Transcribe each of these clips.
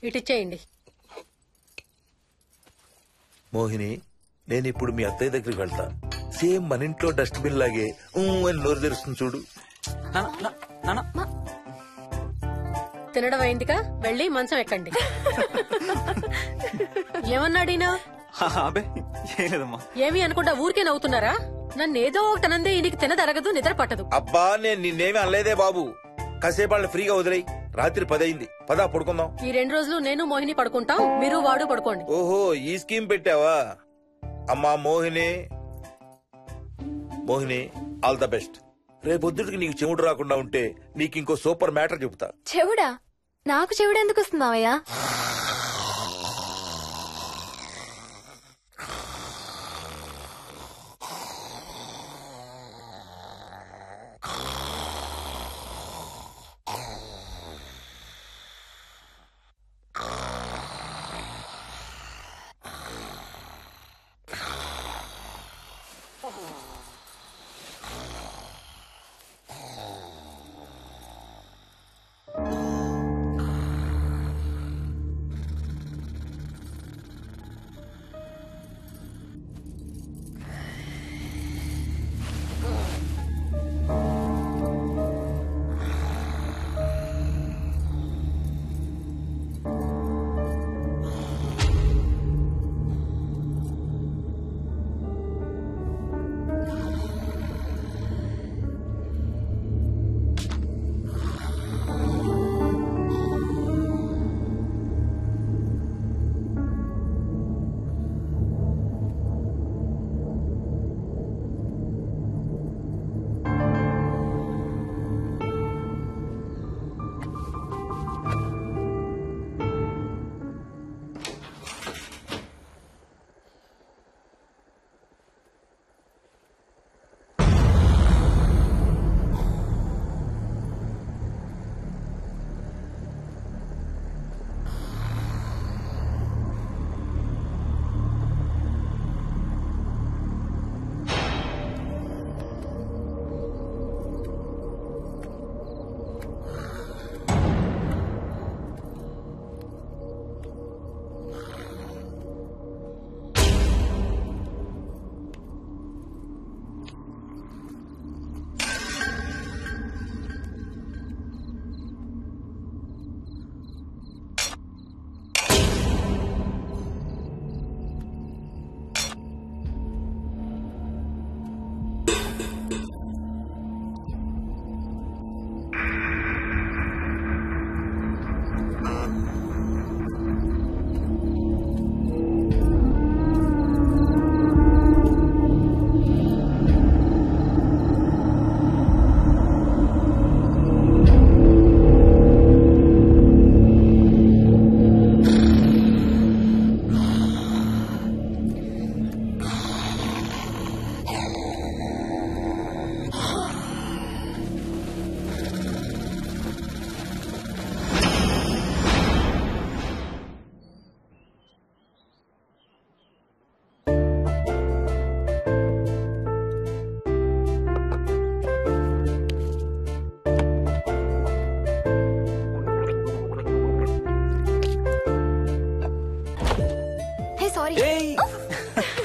ఇటిచ్చేయండి. మోహిని, నేను ఇప్పుడు మీ అత్తయ్య దగ్గరికి వెళ్తా. సేమ్ మన ఇంట్లో డస్ట్బిన్ లాగే అని నోరు తెరుస్తుంది చూడు. తినడం అయిందిగా, వెళ్ళి మంచం ఎక్కండి. ఏమన్నాడీనా? ఏమి అనుకుంటా ఊరికే నవ్వుతున్నారా? నన్నేదో ఒకటనందే ఈయనకి తినదరగదు, నిద్ర పట్టదు. అబ్బా, నేను నిన్నేమి అనలేదే బాబు. కాసేపు వాళ్ళని ఫ్రీగా వదిలేయి. రాత్రి 10 అయింది, పదా పడుకుందాం. ఈ 2 రోజులు నేను మోహిని పడుకుంటాం, మీరు వాడు పడుకోండి. ఓహో, ఈ స్కీమ్ పెట్టావా? అమ్మా Mohini, Mohini, all the best. రేపొద్దుటికి నీకు చెవుడు రాకుండా ఉంటే నీకు ఇంకో సూపర్ మ్యాటర్ చెబుతా. చెవుడా? నాకు చెవుడు ఎందుకు వస్తుంది మావయ్య?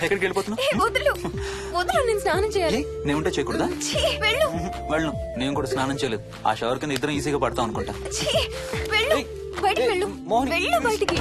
ఎక్కడికి వెళ్ళిపోతున్నావు? వదులు వదులు, నేను స్నానం చేయాలి. నేనుంటే చేయకూడదా? వెళ్ళు. వెళ్ళు. నేను కూడా స్నానం చేయలేదు. ఆ షవర్ కింద ఇద్దరం ఈజీగా పడతాం అనుకుంటా. వెళ్ళు, బయటికి వెళ్ళు. వెళ్ళు బయటికి.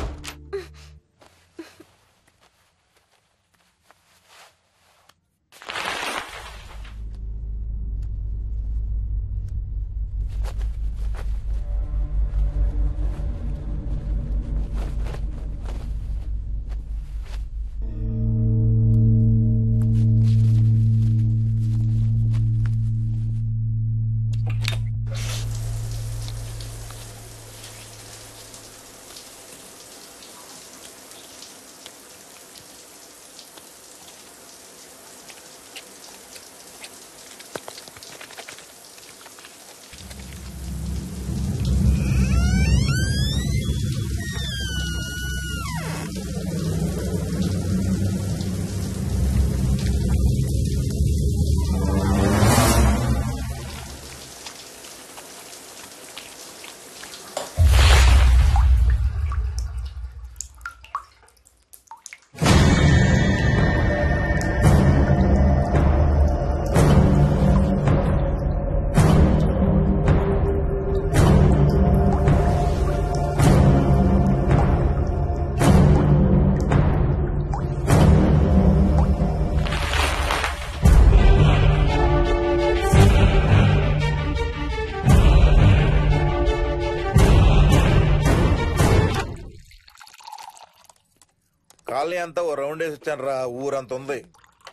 కాలనీ అంతా ఓ రౌండ్ వేసి వచ్చాను రా. ఊరంత ఉంది.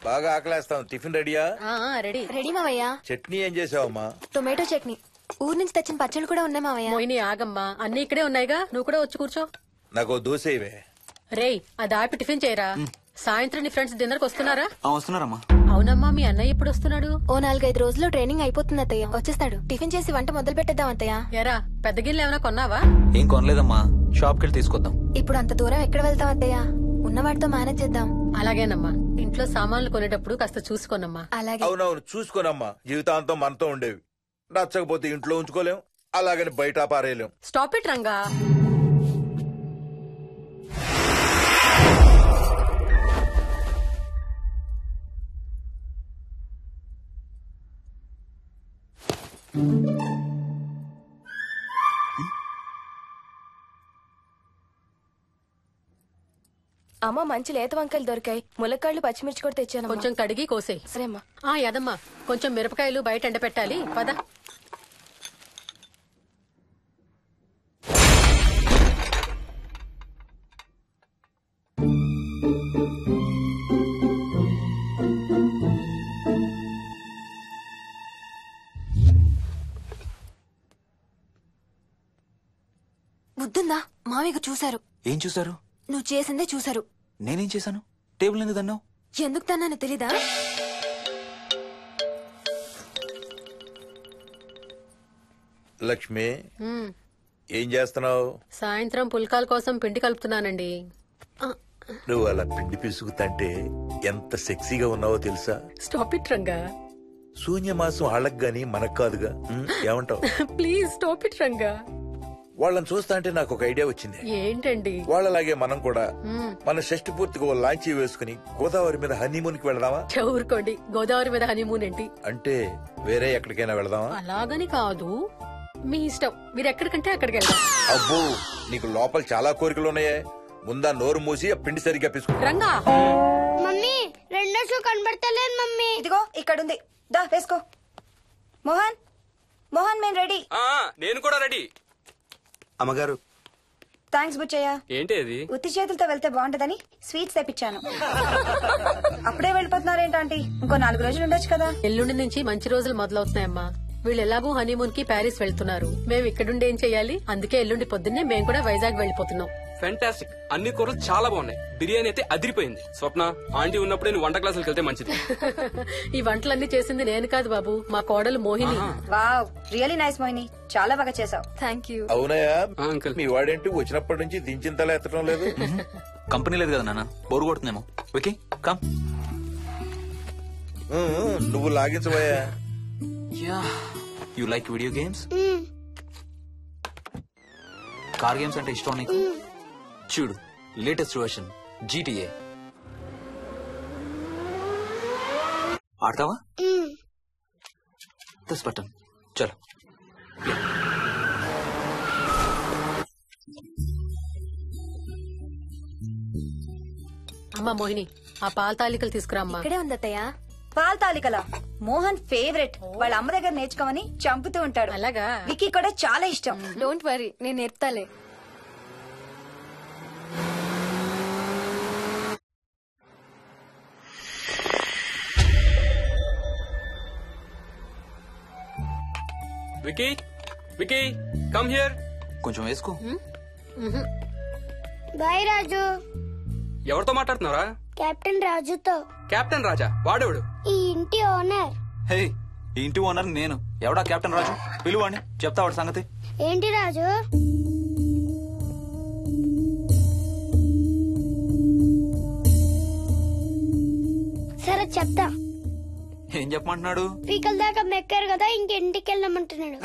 బాగా ఆకలేస్తాం. టిఫిన్ రెడీయా? రెడీ. రెడీ మావయ్య. చట్నీ ఏం చేసావమ్మా? టొమాటో చట్నీ. ఊరు నుంచి తెచ్చిన పచ్చళ్ళు కూడా ఉన్నాయి మావయ్య. మోహిని ఆగమ్మా, అన్ని ఇక్కడే ఉన్నాయిగా, నువ్వు కూడా వచ్చి కూర్చో. నాకు దోశ ఇవే. రేయ్, అది ఆపి టిఫిన్ చేయరా. సాయంత్రం నీ ఫ్రెండ్స్ డిన్నర్ కి వస్తున్నారా? వస్తున్నారమ్మా. అవునమ్మా, మీ అన్నయ్య ఎప్పుడు వస్తున్నాడు? ఓ 4-5 రోజుల్లో ట్రైనింగ్ అయిపోతుంది అత్తయ్య. వచ్చేస్తాడు. టిఫిన్ చేసి వంట మొదలు పెట్టేద్దాం అత్తయ్య. ఎరా, పెద్ద గిన్నెలు ఏమైనా కొన్నావా? ఏం కొనలేదమ్మా, షాప్ కెళ్ళి తీసుకొద్దాం. ఇప్పుడు అంత దూరం ఎక్కడ వెళ్తాం అత్తయ్య? ఉన్న వాటితో మేనేజ్ చేద్దాం. అలాగేనమ్మా, ఇంట్లో సామాన్లు కొనేటప్పుడు కాస్త చూసుకోనమ్మా. అలాగే. అవునవును, చూసుకోనమ్మా. జీవితాంతం మనతో ఉండేవి. నచ్చకపోతే ఇంట్లో ఉంచుకోలేం, అలాగని బయట పారేయలేం. Stop it Ranga. అమ్మ, మంచి లేత వంకాయలు దొరికాయి. ములక్కాళ్ళు, పచ్చిమిర్చి కూడా తెచ్చాను. కొంచెం కడిగి కోసేయ్. సరేమ్మా. యదమ్మా, కొంచెం మిరపకాయలు బయట ఎండపెట్టాలి. పద. బుద్ధుందా? మామయ్య చూశారు. ఏం చూసారు? నువ్వు చేసిందే చూశారు. నేనేం చేశాను? టేబుల్ ఎందుకు దన్నావు? ఎందుకు తన్నాను తెలీదా? లక్ష్మి, ఏం చేస్తున్నావు? సాయంత్రం పుల్కాల కోసం పిండి కలుపుతున్నానండి. నువ్వు అలా పిండి పిసుకుతంటే ఎంత సెక్సీగా ఉన్నావో తెలుసా? Stop it Ranga. శూన్యమాసం వాళ్ళకి గాని మనకు కాదుగా. ఏమంటావు? Please stop it Ranga. వాళ్ళని చూస్తా అంటే నాకు ఒక ఐడియా వచ్చింది. ఏంటండి? వాళ్ళలాగే మనం కూడా మన షష్టి పూర్తిగా ఓ లాంచీ వేసుకుని గోదావరి మీద హనీమూన్ కి వెళదామా? ఊరుకోండి, గోదావరి మీద హనీమూన్ ఏంటి? అంటే వేరే ఎక్కడికైనా వెళదామా? అలాగని కాదు, మీ ఇష్టం. మీరు ఎక్కడికంటే అక్కడికి వెళ్దాం. అబ్బో, నీకు లోపల చాలా కోరికలు ఉన్నాయే. ముందా నోరు మూసి ఆ పిండి సరిగ్గా పిసుకు. రంగా. మమ్మీ, రెండో షూ కనబడతలేదు మమ్మీ. ఇదిగో ఇక్కడుంది, దా వేసుకో. మోహన్, మోహన్, మేము రెడీ. నేను కూడా రెడీ. అమ్మగారు, థ్యాంక్స్ బుచ్చయ్య. ఏంటి అది? ఉత్తి చేతులతో వెళ్తే బాగుంటదని స్వీట్స్ తెప్పించాను. అప్పుడే వెళ్ళిపోతున్నారేంటంటీ? ఇంకో 4 రోజులు ఉండొచ్చు కదా. ఎల్లుండి నుంచి మంచి రోజులు మొదలవుతున్నాయమ్మా. వీళ్ళు ఎలాగూ హనీమూన్ కి ప్యారిస్ వెళ్తున్నారు. మేము ఇక్కడుండి ఏం చెయ్యాలి? అందుకే ఎల్లుండి పొద్దున్నే మేము కూడా వైజాగ్ వెళ్ళిపోతున్నాం. ఫెంటాస్టిక్. అన్ని కూరలు చాలా బాగున్నాయి. బిర్యానీ అయితే అదిరిపోయింది. స్వప్న, ఆంటీ ఉన్నప్పుడే నువ్వు వంట క్లాసులకు వెళ్తే మంచిది. ఈ వంటలన్నీ చేసింది నేను కాదు బాబు, మా కోడలు Mohini. Wow, really nice Mohini, చాలా బాగా చేసావు. Thank you. అవునయ్యా, అంకుల్. మీ వాడేంటి వచ్చినప్పటి నుంచి దించిన తల ఎత్తడం లేదు? కంపెనీ లేదు కదా నాన్న, బోరు కొడుతుందేమో. Okay come. నువ్వు లాగించబోయా? You like video games? Car games అంటే ఇష్టం నీకు? చూడు, లేటెస్ట్ వర్షన్ GTA. ఆడతావా? This button. చలో. అమ్మా మోహిని, ఆ పాల తాలికలు తీసుకురామ్మా. ఇక్కడే ఉంది అత్తయ్య. పాల్ తాలికల మోహన్ ఫేవరెట్. వాళ్ళ అమ్మ దగ్గర నేర్చుకోమని చంపుతూ ఉంటాడు. అలాగా? విక్కీ కూడా చాలా ఇష్టం. డోంట్ వరీ, నేను నేర్పుతాలే. Vicky, Vicky, come here. కొంచెం వేసుకో. బాయ్ రాజు. ఎవరితో మాట్లాడుతున్నారా? కెప్టెన్ రాజుతో. కెప్టెన్ రాజా? వాడేవాడు? ఈ ఇంటి ఓనర్. హే, ఈ ఇంటి ఓనర్ నేను. ఎవడా కెప్టెన్ రాజు? పిలువాడిని, చెప్తా వాడి సంగతి. ఏంటి రాజు? సరే చెప్తా. ఏం చెప్పమంటున్నాడు? పీకల దాకా మెక్కారు కదా, ఇంటికి వెళ్ళమంటున్నాడు.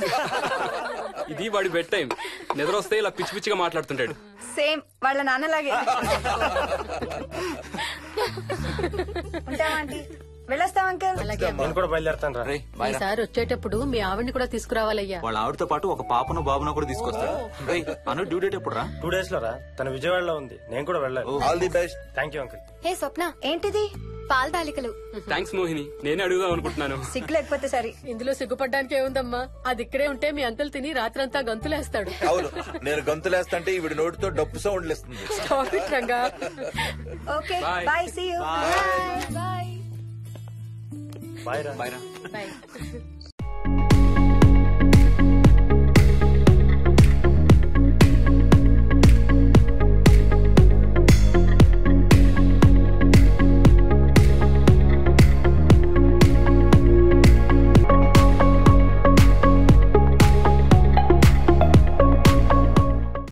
ఇది వాడి బెడ్ టైం. నిద్ర వస్తే ఇలా పిచ్చి పిచ్చిగా మాట్లాడుతుంటాడు. సేమ్ వాళ్ళ నాన్నలాగే. ఉంటావా ఆంటీ? వెళ్ళొస్తాం అంకల్. అలాగే. నేను కూడా బయలుదేరుతాను రా. రేయ్, బాయ్ రా. ఈసారి వచ్చేటప్పుడు మీ ఆవిడ్ని కూడా తీసుకురావాలయ్యా. వాళ్ళ ఆవిడతో పాటు ఒక పాపను బాబును కూడా తీసుకొస్తాడు. రేయ్, అను డ్యూ డేట్ ఎప్పుడు రా? 2 days లో రా. తన విజయవాడలో ఉంది, నేను కూడా వెళ్ళాలి. All the best. Thank you uncle. Hey Swapna, ఏంటిది? పాల తాలికలు. థ్యాంక్స్ మోహిని, నేనే అడుగుదాం అనుకుంటున్నాను. సిగ్గు లేకపోతే సరే. ఇందులో సిగ్గుపడ్డానికి ఏముందమ్మా, అది ఇక్కడే ఉంటే మీ అంకుల్ తిని రాత్రంతా గంతులేస్తాడు. అవును, నేను గంతులేస్తంటే ఈవిడ నోటితో డప్పు సౌండ్లు ఇస్తుంది. Stop it, Ranga. Okay Bye. Bye, see you. Bye. Bye రా. బాయ్ రా. Bye.